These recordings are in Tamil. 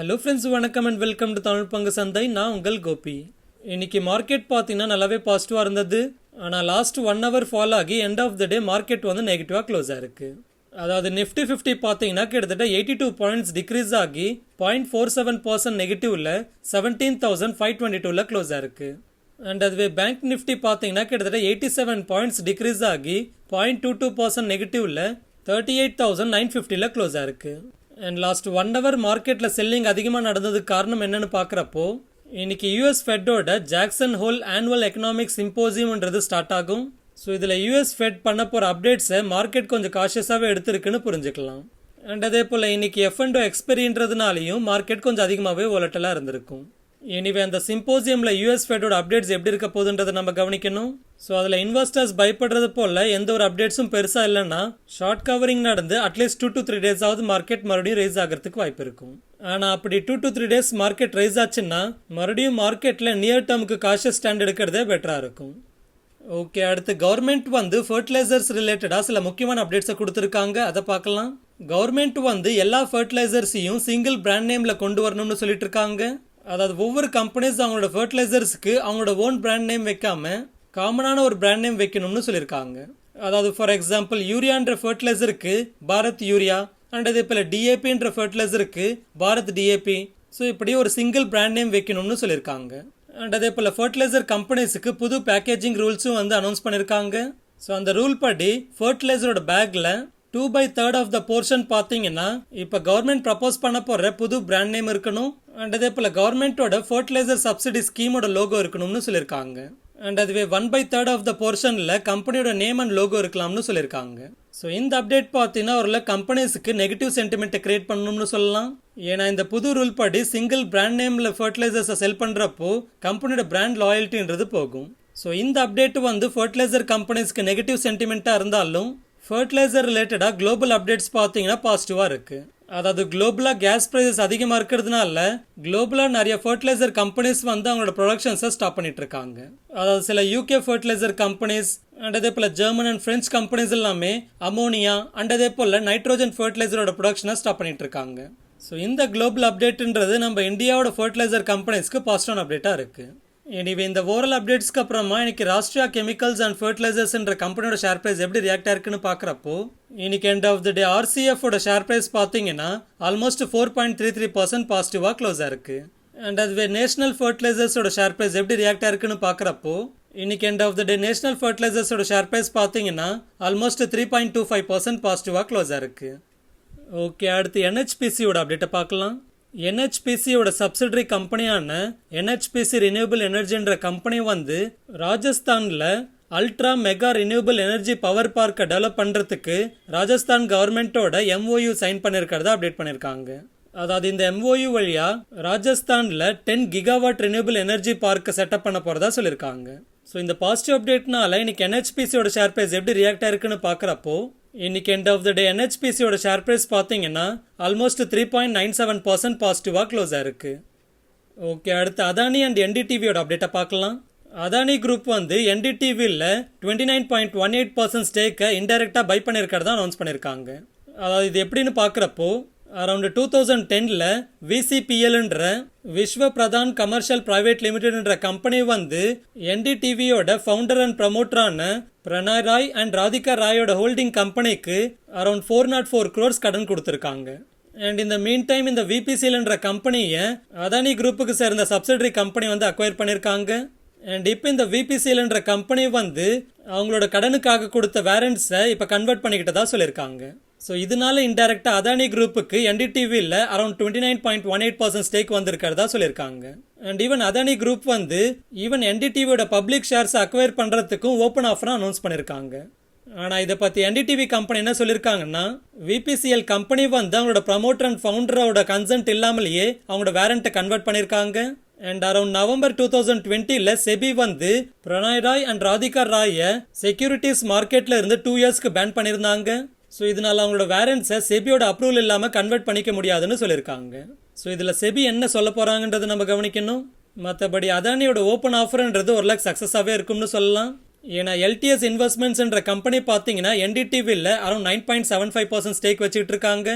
ஹலோ ஃப்ரெண்ட்ஸ், வணக்கம் அண்ட் வெல்கம் டு தமிழ் பங்கு சந்தை. நான் உங்கள் கோபி. இன்னைக்கு மார்க்கெட் பார்த்தீங்கன்னா நல்லாவே பாசிட்டிவாக இருந்தது. ஆனால் லாஸ்ட் 1 hour ஃபால் ஆகி end of the day market வந்து நெகட்டிவாக க்ளோஸ் ஆயிருக்கு. அதாவது நிஃப்டி 50 பார்த்தீங்கன்னா கிட்டத்தட்ட 82 பாயிண்ட்ஸ் டிக்ரீஸ் ஆகி 0.47% நெகட்டிவ்ல 17,522ல் க்ளோஸ் ஆயிருக்கு. அண்ட் அதுவே பேங்க் நிஃப்டி பார்த்தீங்கன்னா கிட்டத்தட்ட 87 பாயிண்ட்ஸ் டிக்ரீஸ் ஆகி 0.22% நெகட்டிவ்ல 38,950ல் க்ளோஸ் ஆயிருக்கு. அண்ட் லாஸ்ட் 1 hour மார்க்கெட்டில் செல்லிங் அதிகமாக நடந்ததுக்கு காரணம் என்னன்னு பார்க்குறப்போ, இன்னைக்கு யூஎஸ் ஃபெட்டோட ஜாக்சன் ஹோல் ஆனுவல் எக்கனாமிக் சிம்போசியம்ன்றது ஸ்டார்ட் ஆகும். ஸோ இதில் யூஎஸ் ஃபெட் பண்ண போகிற அப்டேட்ஸை மார்க்கெட் கொஞ்சம் காஷியஸாகவே எடுத்துருக்குன்னு புரிஞ்சுக்கலாம். அண்ட் அதே போல் இன்னைக்கு F&O எக்ஸ்பெரின்றதுனாலையும் மார்க்கெட் கொஞ்சம் அதிகமாகவே வோலட்டலாக இருந்திருக்கும். எனிவே அந்த சிம்போசியமில் யூஎஸ் ஃபெட்டோட அப்டேட்ஸ் எப்படி இருக்க போகுதுன்றதை நம்ம கவனிக்கணும். ஸோ அதில் இன்வெஸ்டர்ஸ் பயப்படுறது போல் எந்த ஒரு அப்டேட்ஸும் பெருசாக இல்லைன்னா ஷார்ட் கவரிங் நடந்து அட்லீஸ்ட் 2 to 3 days ஆகுது மார்க்கெட் மறுபடியும் ரைஸ் ஆகிறதுக்கு வாய்ப்பு இருக்கும். ஆனால் அப்படி 2 to 3 days மார்க்கெட் ரைஸ் ஆச்சுன்னா மறுபடியும் மார்க்கெட்டில் நியர் டேர்முக்கு காஷியஸ் ஸ்டாண்ட் எடுக்கிறதே பெட்டராக இருக்கும். ஓகே, அடுத்து கவர்மெண்ட் வந்து ஃபர்டிலைசர்ஸ் ரிலேட்டடாக சில முக்கியமான அப்டேட்ஸை கொடுத்துருக்காங்க, அதை பார்க்கலாம். கவர்மெண்ட் வந்து எல்லா ஃபர்டிலைசர்ஸையும் சிங்கிள் பிராண்ட் நேமில் கொண்டு வரணும்னு சொல்லிட்டு இருக்காங்க. அதாவது ஒவ்வொரு கம்பெனிஸ் அவங்களோட ஃபர்டிலைசர்ஸ்க்கு அவங்களோட ஓன் பிராண்ட் நேம் வைக்காம காமனான ஒரு பிராண்ட் நேம் வைக்கணும்னு சொல்லியிருக்காங்க. அதாவது ஃபார் எக்ஸாம்பிள் யூரியான்ற ஃபர்டிலைசருக்கு பாரத் யூரியா, அண்ட் அதே போல் டிஏபின்ற ஃபர்டிலைசருக்கு பாரத் டிஏபி. ஸோ இப்படி ஒரு சிங்கிள் பிராண்ட் நேம் வைக்கணும்னு சொல்லியிருக்காங்க. அண்ட் அதே போல் ஃபர்டிலைசர் கம்பெனிஸுக்கு புது பேக்கேஜிங் ரூல்ஸும் வந்து அனௌன்ஸ் பண்ணியிருக்காங்க. ஸோ அந்த ரூல் படி ஃபர்டிலைசரோட பேக்கில் 2/3 ஆஃப் த போர்ஷன் பார்த்தீங்கன்னா இப்போ கவர்மெண்ட் ப்ரப்போஸ் பண்ண போகிற புது பிராண்ட் நேம் இருக்கணும். அண்ட் அதே போல் கவர்மெண்ட்டோட ஃபர்டிலைசர் சப்சிடி ஸ்கீமோட லோகோ இருக்கணும்னு சொல்லியிருக்காங்க. அண்ட் அதுவே 1/3 ஆஃப் த போர்ஷனில் கம்பெனியோட நேம் அண்ட் லோகோ இருக்கலாம்னு சொல்லியிருக்காங்க. ஸோ இந்த அப்டேட் பார்த்தீங்கன்னா ஒரு கம்பெனிஸுக்கு நெகட்டிவ் சென்டிமெண்ட்டை கிரியேட் பண்ணணும்னு சொல்லலாம். ஏன்னா இந்த புது ரூல் படி சிங்கிள் பிராண்ட் நேமில் ஃபர்டிலைசர்ஸை செல் பண்ணுறப்போ கம்பெனியோட பிராண்ட் லாயல்ட்டின்றது போகும். ஸோ இந்த அப்டேட் வந்து ஃபர்டிலைசர் கம்பெனிஸ்க்கு நெகட்டிவ் சென்டிமெண்ட்டாக இருந்தாலும் ஃபர்டிலைசர் ரிலேட்டடாக குளோபல் அப்டேட்ஸ் பார்த்தீங்கன்னா பாசிட்டிவாக இருக்குது. அதாவது குளோபலாக கேஸ் ப்ரைஸஸ் அதிகமாக இருக்கிறதுனால குளோபலாக நிறைய ஃபர்டிலைசர் கம்பெனிஸ் வந்து அவங்களோட ப்ரொடக்ஷன்ஸை ஸ்டாப் பண்ணிட்டு இருக்காங்க. அதாவது சில யூகே ஃபர்டிலைசர் கம்பெனிஸ் அண்ட் அதே போல் ஜெர்மன் அண்ட் ஃப்ரெஞ்ச் கம்பெனிஸ் எல்லாமே அமோனியா அண்ட் அதே போல் நைட்ரோஜன் ஃபர்டிலைசரோட ப்ரொடக்ஷனை ஸ்டாப் பண்ணிட்டு இருக்காங்க. ஸோ இந்த குளோபல் அப்டேட்ன்றது நம்ம இந்தியாவோட ஃபர்டிலைசர் கம்பெனிஸ்க்கு பாசிட்டிவான அப்டேட்டாக இருக்குது. எனிவே இந்த ஓரல் அப்டேட்ஸ்க்கு அப்புறமா இன்னைக்கு ராஷ்ட்ரியா கெமிக்கல்ஸ் அண்ட் ஃபர்டிலைசர்ஸ்ன்ற கம்பெனியோட ஷேர் பிரைஸ் எப்படி ரியாக்ட் ஆயிருக்குன்னு பார்க்குறப்போ, இன்னைக்கு எண்ட் ஆஃப் த டே ஆர்சிஎஃபோட ஷேர் பிரைஸ் பார்த்தீங்கன்னா ஆல்மோஸ்ட் 4.33% பாசிட்டிவாக க்ளோஸ் ஆயிருக்கு. அண்ட் அதுவே நேஷனல் ஃபர்டிலைசர்ஸோட ஷேர் பிரைஸ் எப்படி ரியாக்ட் ஆயிருக்குன்னு பார்க்குறப்போ, இன்னைக்கு end of the day national ஃபர்டிலைசர்ஸோட ஷேர் பிரைஸ் பார்த்தீங்கன்னா ஆல்மோஸ்ட் 3.25% பாசிட்டிவாக க்ளோஸ் ஆயிருக்கு. ஓகே, அடுத்து NHPCயோட அப்டேட்டை பார்க்கலாம். NHPCயோட சப்சிடரி கம்பெனியான NHPC ரினியூபிள் எனர்ஜின்ற கம்பெனி வந்து ராஜஸ்தானில் ultra mega renewable energy power பார்க்கை டெவலப் பண்ணுறதுக்கு ராஜஸ்தான் கவர்மெண்ட்டோட MOU சைன் பண்ணியிருக்கிறதா அப்டேட் பண்ணியிருக்காங்க. அதாவது இந்த MOU வழியாக ராஜஸ்தானில் 10 கிகாவாட் ரினியூபிள் எனர்ஜி பார்க்கை செட்டப் பண்ண போகிறதா சொல்லியிருக்காங்க. ஸோ இந்த பாசிட்டிவ் அப்டேட்னால இன்னைக்கு NHPCயோட ஷேர் பிரைஸ் எப்படி ரியாக்ட் ஆயிருக்குன்னு பார்க்குறப்போ, இன்னைக்கு எண்ட் ஆஃப் த டே NHPCயோட ஷேர் பிரைஸ் பார்த்தீங்கன்னா ஆல்மோஸ்ட் 3.97% பாசிட்டிவாக க்ளோஸ் ஆயிருக்கு. ஓகே, அடுத்து அதானி அண்ட் NDTVயோட அப்டேட்டை பார்க்கலாம். அதானி குரூப் வந்து NDTVயில் 29.18% ஸ்டேக்கை இன்டெரக்டாக பை பண்ணியிருக்கிறதா அனௌன்ஸ் பண்ணியிருக்காங்க. அதாவது இது எப்படின்னு பார்க்குறப்போ, அரௌண்ட் 2010ல் VCPLன்ற விஸ்வ பிரதான் கமர்ஷியல் பிரைவேட் லிமிடெட்ன்ற கம்பெனி வந்து NDTVயோட ஃபவுண்டர் அண்ட் ப்ரமோட்டரான பிரணாய் ராய் அண்ட் ராதிகா ராயோட ஹோல்டிங் கம்பெனிக்கு அரௌண்ட் 404 crores கடன் கொடுத்துருக்காங்க. அண்ட் இந்த மீன் டைம் இந்த VPCLன்ற கம்பெனியை அதானி குரூப்புக்கு சேர்ந்த சப்சிடரி கம்பெனி வந்து அக்வயர் பண்ணியிருக்காங்க. அண்ட் இப்போ இந்த VPCLன்ற கம்பெனி வந்து அவங்களோட கடனுக்காக கொடுத்த வேரண்ட்ஸை இப்போ கன்வெர்ட் பண்ணிக்கிட்டதா சொல்லியிருக்காங்க. ஸோ இதனால இன்டெரக்டாக அதானி குரூப்புக்கு NDTVயில் அரௌண்ட் 29.18% ஸ்டேக் வந்திருக்கிறதா சொல்லியிருக்காங்க. அண்ட் ஈவன் அதானி குரூப் வந்து NDTVயோட பப்ளிக் ஷேர்ஸ் அக்வயர் பண்ணுறதுக்கும் ஓப்பன் ஆஃபராக அனௌன்ஸ் பண்ணியிருக்காங்க. ஆனால் இதை பற்றி NDTV கம்பெனி என்ன சொல்லியிருக்காங்கன்னா, VPCL கம்பெனி வந்து அவங்களோட ப்ரமோட்டர் அண்ட் ஃபவுண்டரோட கன்சென்ட் இல்லாமலேயே அவங்களோட வேரண்ட்டை கன்வெர்ட் பண்ணியிருக்காங்க. அண்ட் அரௌண்ட் நவம்பர் 2020ல் செபி வந்து பிரணாய் ராய் அண்ட் ராதிகா ராயை செக்யூரிட்டிஸ் மார்க்கெட்டில் இருந்து 2 yearsக்கு பேன் பண்ணியிருந்தாங்க. ஸோ இதனால் அவங்களோட வேரண்ட்ஸை செபியோட அப்ரூவல் இல்லாமல் கன்வெர்ட் பண்ணிக்க முடியாதுன்னு சொல்லியிருக்காங்க. ஸோ இதில் செபி என்ன சொல்ல போகிறாங்கன்றது நம்ம கவனிக்கணும். மற்றபடி அதானியோட ஓப்பன் ஆஃபர்ன்றது ஒரு சக்ஸஸாகவே இருக்கும்னு சொல்லலாம். ஏன்னா LTS இன்வெஸ்ட்மெண்ட்ஸ்ன்ற கம்பெனி பார்த்தீங்கன்னா NDTVயில் அரௌண்ட் 9.75% ஸ்டேக் வச்சுக்கிட்டு இருக்காங்க.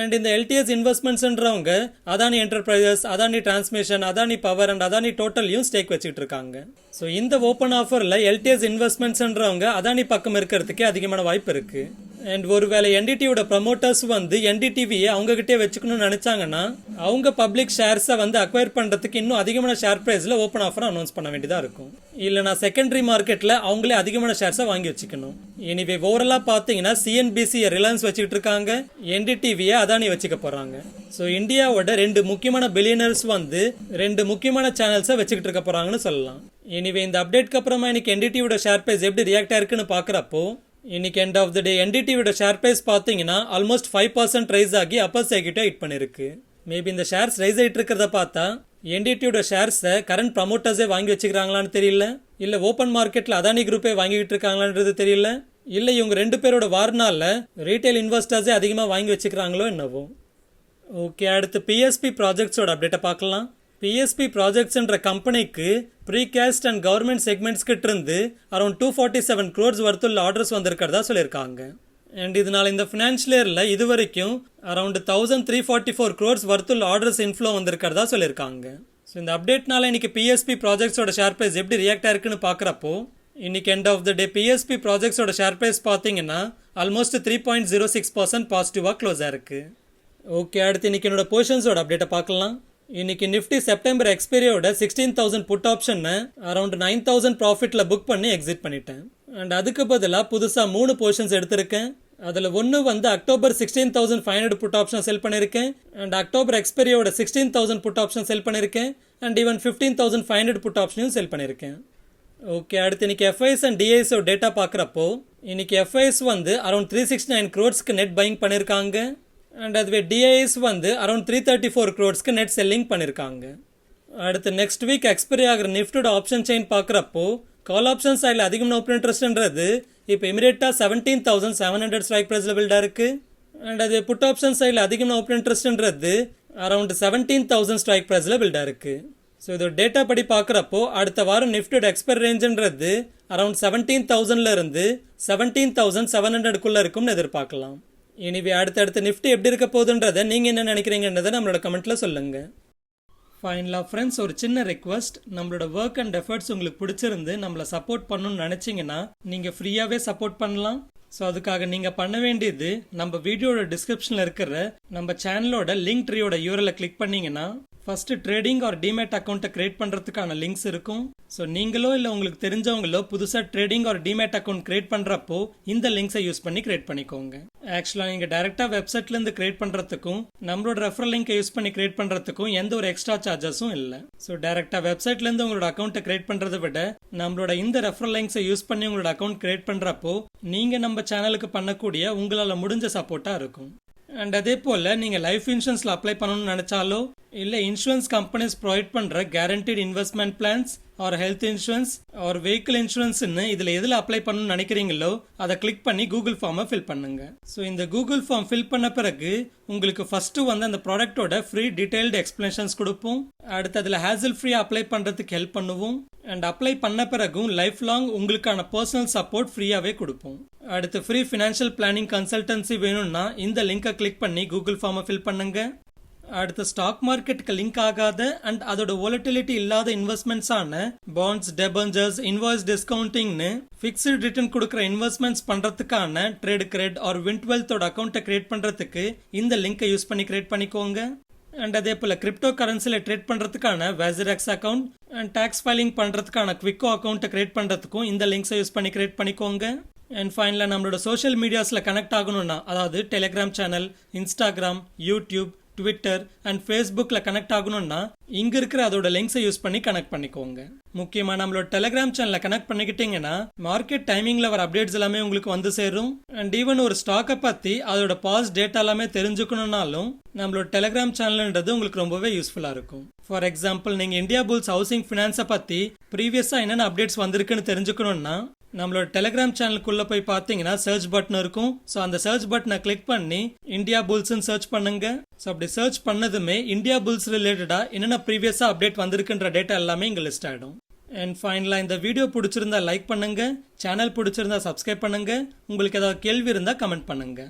அண்ட் இந்த எல்டிஎஸ் இன்வெஸ்ட்மெண்ட்ஸ்ன்றவங்க Adani Enterprises, Adani Transmission, Adani Power and Adani டோட்டல்லையும் ஸ்டேக் வச்சுட்டு இருக்காங்க. ஸோ இந்த ஓப்பன் ஆஃபரில் எல்டிஎஸ் இன்வெஸ்ட்மெண்ட்ஸ்ன்றவங்க அதானி பக்கம் இருக்கிறதுக்கே அதிகமான வாய்ப்பு இருக்கு. அண்ட் ஒருவேளை என்டிடியோட ப்ரமோட்டர்ஸ் வந்து என்டிடிவியை அவங்ககிட்டே வச்சுக்கணும்னு நினைச்சாங்கன்னா அவங்க பப்ளிக் ஷேர்ஸை வந்து அக்வயர் பண்றதுக்கு இன்னும் அதிகமான ஷேர் பிரைஸ்ல ஓப்பன் ஆஃபர் அனௌன்ஸ் பண்ண வேண்டியதா இருக்கும். இல்லைனா செகண்டரி மார்க்கெட்ல அவங்களே அதிகமான ஷேர்ஸை வாங்கி வச்சுக்கணும். எனிவே ஓவரலா பாத்தீங்கன்னா சிஎன்பிசி ரிலையன்ஸ் வச்சுக்கிட்டு இருக்காங்க, என்டிடிவியை அதானி வச்சுக்க போறாங்க. ஸோ இந்தியாவோட 2 முக்கியமான பில்லியனர்ஸ் வந்து 2 முக்கியமான சேனல்ஸை வச்சுக்கிட்டு இருக்க போறாங்கன்னு சொல்லலாம். எனிவே இந்த அப்டேட்க்கு அப்புறமா இன்னைக்கு என்டிடியோட ஷேர் பிரைஸ் எப்படி ரியாக்ட் ஆயிருக்குன்னு பாக்குறப்போ இன்னைக்கு எண்ட் ஆஃப் த டே என்டிடிவியோட ஷேர் பிரைஸ் பார்த்தீங்கன்னா ஆல்மோஸ்ட் 5% ரைஸ் ஆகி அப்பர் சைக்கிட்ட ஹிட் பண்ணிருக்கு. மேபி இந்த ஷேர்ஸ் ரைஸ் ஆகிட்டு இருக்கிறத பார்த்தா என்டிடியோட ஷேர்ஸை கரண்ட் ப்ரமோட்டர்ஸே வாங்கி வச்சுக்கிறாங்களான்னு தெரியல, இல்லை ஓப்பன் மார்க்கெட்டில் அதானி குரூப்பே வாங்கிட்டு இருக்காங்களான்றது தெரியல, இல்லை இவங்க 2 பேரோட வார்னால ரீட்டைல் இன்வெஸ்டர்ஸே அதிகமாக வாங்கி வச்சுக்கிறாங்களோ என்னவோ. ஓகே, அடுத்து பிஎஸ்பி ப்ராஜெக்ட்ஸோட அப்டேட்டை பார்க்கலாம். பிஎஸ்பி ப்ராஜெக்ட்ஸ்ன்ற கம்பெனிக்கு ப்ரீகாஸ்ட் அண்ட் கவர்மெண்ட் செக்மெண்ட்ஸ் கிட்ட இருந்து அரௌண்ட் 247 crores வர்த்துள்ள ஆர்டர்ஸ் வந்திருக்கிறதா சொல்லியிருக்காங்க. அண்ட் இதனால இந்த ஃபினான்ஷியல் இயர்ல இது வரைக்கும் அரௌண்ட் 1344 crores வர்த்துள்ள ஆர்டர்ஸ் இன்ஃப்ளோ வந்திருக்கிறதா சொல்லியிருக்காங்க. ஸோ இந்த அப்டேட்னால இன்னைக்கு பிஎஸ்பி ப்ராஜெக்ட்ஸோட ஷேர் பிரைஸ் எப்படி ரியாக்ட் ஆயிருக்குன்னு பார்க்குறப்போ இன்னைக்கு end of the day PSP ப்ராஜெக்ட்ஸோட ஷேர் பிரைஸ் பார்த்தீங்கன்னா ஆல்மோஸ்ட் 3.06% பாசிட்டிவாக க்ளோஸ் ஆயிருக்கு. ஓகே, அடுத்து இன்னைக்கு என்னோட பொசிஷன்ஸோட அப்டேட்டை பார்க்கலாம். இன்னைக்கு நிஃப்டி செப்டம்பர் எக்ஸ்பைரியோட 16,000 புட் ஆப்ஷன் அரௌண்ட் 9,000 ப்ராஃபிட்ல புக் பண்ணி எக்ஸிட் பண்ணிட்டேன். அண்ட் அதுக்கு பதிலாக புதுசாக 3 பொசிஷன்ஸ் எடுத்திருக்கேன். அதில் ஒன்று வந்து அக்டோபர் 16,500 புட் ஆப்ஷன் செல் பண்ணியிருக்கேன். அண்ட் அக்டோபர் எக்ஸ்பைரியோட 16,000 புட் ஆப்ஷன் செல் பண்ணியிருக்கேன். அண்ட் ஈவன் 15,500 புட் ஆப்ஷனையும் செல் பண்ணியிருக்கேன். ஓகே, அடுத்து இன்னைக்கு எஃப்ஐஎஸ் அண்ட் டிஐஎஸ் டேட்டா பார்க்குறப்போ இன்னைக்கு எஃப்ஐஎஸ் வந்து அரௌண்ட் 369 crores நெட் பையிங் பண்ணியிருக்காங்க. அண்ட் அதுவே டிஐஎஸ் வந்து அரௌண்ட் 334 crores நெட் செல்லிங் பண்ணியிருக்காங்க. அடுத்து நெக்ஸ்ட் வீக் எக்ஸ்பைரி ஆகிற நிஃப்டியோட ஆப்ஷன் செயின் பார்க்குறப்போ கால் ஆப்ஷன் சைடில் அதிகமான ஓப்பன் இன்ட்ரெஸ்ட்ன்றது இப்போ இமீடியட்டாக 17,700 ஸ்ட்ரைக் ப்ரைஸில் பில்டாக இருக்கு. அண்ட் அது புட் ஆப்ஷன் சைடில் அதிகமான ஓப்பன் இன்ட்ரெஸ்ட்ன்றது அரௌண்ட் 17,000 ஸ்ட்ரைக் ப்ரைஸில் பில்டாக இருக்கு. ஸோ இதோட டேட்டா படி பார்க்குறப்போ அடுத்த வாரம் நிஃப்டியோட எக்ஸ்பைரி ரேஞ்சுன்றது அரௌண்ட் 17,000ல இருந்து 17,700க்குள்ள இருக்கும்னு எதிர்பார்க்கலாம். இனிவே அடுத்தடுத்து நிஃப்டி எப்படி இருக்க போகுதுன்றதை நீங்கள் என்ன நினைக்கிறீங்கன்றதை நம்மளோட கமெண்ட்டில் சொல்லுங்கள். ஃபைனலாக ஃப்ரெண்ட்ஸ், ஒரு சின்ன ரெக்வஸ்ட், நம்மளோட ஒர்க் அண்ட் எஃபர்ட்ஸ் உங்களுக்கு பிடிச்சிருந்து நம்மளை சப்போர்ட் பண்ணணும்னு நினச்சிங்கன்னா நீங்கள் ஃப்ரீயாகவே சப்போர்ட் பண்ணலாம். ஸோ அதுக்காக நீங்கள் பண்ண வேண்டியது நம்ம வீடியோட டிஸ்கிரிப்ஷனில் இருக்கிற நம்ம சேனலோட லிங்க் ட்ரீயோட யூஆர்எல்லை கிளிக் பண்ணிங்கன்னா ஃபர்ஸ்ட் ட்ரேடிங் ஆர் டிமேட் அக்கௌண்ட்டை கிரியேட் பண்ணுறதுக்கான லிங்க்ஸ் இருக்கும். ஸோ நீங்களோ இல்லை உங்களுக்கு தெரிஞ்சவங்களோ புதுசாக trading R demat account create பண்ணுறப்போ இந்த லிங்க்ஸை யூஸ் பண்ணி கிரியேட் பண்ணிக்கோங்க. ஆக்சுவலாக நீங்கள் டேரெக்டாக வெப்சைட்லேருந்து கிரியேட் பண்ணுறதுக்கும் நம்மளோட ரெஃபரல் லிங்கை யூஸ் பண்ணி கிரியேட் பண்ணுறதுக்கும் எந்த ஒரு எக்ஸ்ட்ரா சார்ஜஸும் இல்லை. ஸோ டேரெக்டாக வெப்சைட்லேருந்து உங்களோட அக்கௌண்ட்டை கிரியேட் பண்ணுறதை விட நம்மளோட இந்த ரெஃபரல் லிங்க்ஸை யூஸ் பண்ணி உங்களோட அக்கௌண்ட் கிரியேட் பண்ணுறப்போ நீங்கள் நம்ம சேனலுக்கு பண்ணக்கூடிய உங்களால் முடிஞ்ச சப்போர்ட்டாக இருக்கும். அண்ட் அதே போல் நீங்கள் லைஃப் இன்சூரன்ஸில் அப்ளை பண்ணணும்னு நினச்சாலோ இல்லை இன்சூரன்ஸ் கம்பெனிஸ் ப்ரொவைட் பண்ணுற guaranteed investment plans or health insurance or vehicle இன்சூரன்ஸ்னு இதில் எதில் அப்ளை பண்ணணும்னு நினைக்கிறீங்களோ அதை கிளிக் பண்ணி கூகுள் ஃபார்மை ஃபில் பண்ணுங்க. ஸோ இந்த கூகுள் ஃபார்ம் ஃபில் பண்ண பிறகு உங்களுக்கு ஃபர்ஸ்ட்டு வந்து அந்த ப்ராடக்டோட ஃப்ரீ டீடைல்டு எக்ஸ்பிளனேஷன்ஸ் கொடுப்போம். அடுத்து அதில் ஹேசல் ஃப்ரீயாக அப்ளை பண்ணுறதுக்கு ஹெல்ப் பண்ணுவோம். அண்ட் அப்ளை பண்ண பிறகும் லைஃப் லாங் உங்களுக்கான பர்சனல் சப்போர்ட் ஃப்ரீயாகவே கொடுப்போம். அடுத்து ஃப்ரீ ஃபினான்ஷியல் பிளானிங் கன்சல்டன்சி வேணும்னா இந்த லிங்கை கிளிக் பண்ணி கூகுள் ஃபார்மை ஃபில் பண்ணுங்க. அடுத்து ஸ்டாக் மார்க்கெட்டுக்கு லிங்க் ஆகாத அண்ட் அதோட வாலட்டிலிட்டி இல்லாத இன்வெஸ்ட்மெண்ட்ஸான பாண்ட்ஸ், டெபஞ்சர்ஸ், இன்வாய்ஸ் டிஸ்கவுண்டிங்னு ஃபிக்ஸ்டு ரிட்டர்ன் கொடுக்குற இன்வெஸ்ட்மெண்ட்ஸ் பண்ணுறதுக்கான ட்ரேட் கிரெட் ஆர் வின்ட்வெல்த்தோட அக்கௌண்ட்டை கிரியேட் பண்ணுறதுக்கு இந்த லிங்கை யூஸ் பண்ணி கிரியேட் பண்ணிக்கோங்க. அண்ட் அதே போல் கிரிப்டோ கரன்சியில் ட்ரேட் பண்ணுறதுக்கான வேசரெக்ஸ் அக்கௌண்ட் அண்ட் டேக்ஸ் ஃபைலிங் பண்ணுறதுக்கான குவிக்கோ அக்கௌண்ட்டை கிரியேட் பண்ணுறதுக்கும் இந்த லிங்க்ஸை யூஸ் பண்ணி கிரியேட் பண்ணிக்கோங்க. அண்ட் ஃபைனலாக நம்மளோட சோஷியல் மீடியாஸில் கனெக்ட் ஆகணும்னா, அதாவது Telegram channel, Instagram, YouTube, Twitter and ஃபேஸ்புக்கில் கனெக்ட் ஆகணும்னா இங்கே இருக்கிற அதோட லிங்க்ஸை யூஸ் பண்ணி கனெக்ட் பண்ணிக்கோங்க. முக்கியமாக நம்மளோட டெலிகிராம் சேனலில் கனெக்ட் பண்ணிக்கிட்டீங்கன்னா மார்க்கெட் டைமிங்கில் வர அப்டேட்ஸ் எல்லாமே உங்களுக்கு வந்து சேரும். அண்ட் ஈவன் ஒரு ஸ்டாக்கை பற்றி அதோட பாஸ் டேட்டா எல்லாமே தெரிஞ்சுக்கணும்னாலும் நம்மளோட டெலிகிராம் சேனல்ன்றது உங்களுக்கு ரொம்பவே யூஸ்ஃபுல்லாக இருக்கும். ஃபார் எக்ஸாம்பிள், நீங்கள் இந்தியா புல்ஸ் ஹவுசிங் ஃபினான்ஸை பற்றி ப்ரீவியஸாக என்னென்ன அப்டேட்ஸ் வந்திருக்குன்னு தெரிஞ்சுக்கணும்னா நம்மளோட டெலிகிராம் சேனலுக்குள்ளே போய் பார்த்தீங்கன்னா சர்ச் பட்டன் இருக்கும். ஸோ அந்த சர்ச் பட்டனை கிளிக் பண்ணி இந்தியா புல்ஸ்ன்னு சர்ச் பண்ணுங்க. ஸோ அப்படி சர்ச் பண்ணதுமே இந்தியா புல்ஸ் ரிலேட்டடாக என்னென்ன ப்ரீவியஸாக அப்டேட் வந்திருக்குன்ற டேட்டா எல்லாமே இங்கே லிஸ்ட் ஆகிடும். அண்ட் ஃபைனலாக இந்த வீடியோ பிடிச்சிருந்தா லைக் பண்ணுங்க, சேனல் பிடிச்சிருந்தா சப்ஸ்கிரைப் பண்ணுங்க, உங்களுக்கு ஏதாவது கேள்வி இருந்தால் கமெண்ட் பண்ணுங்க.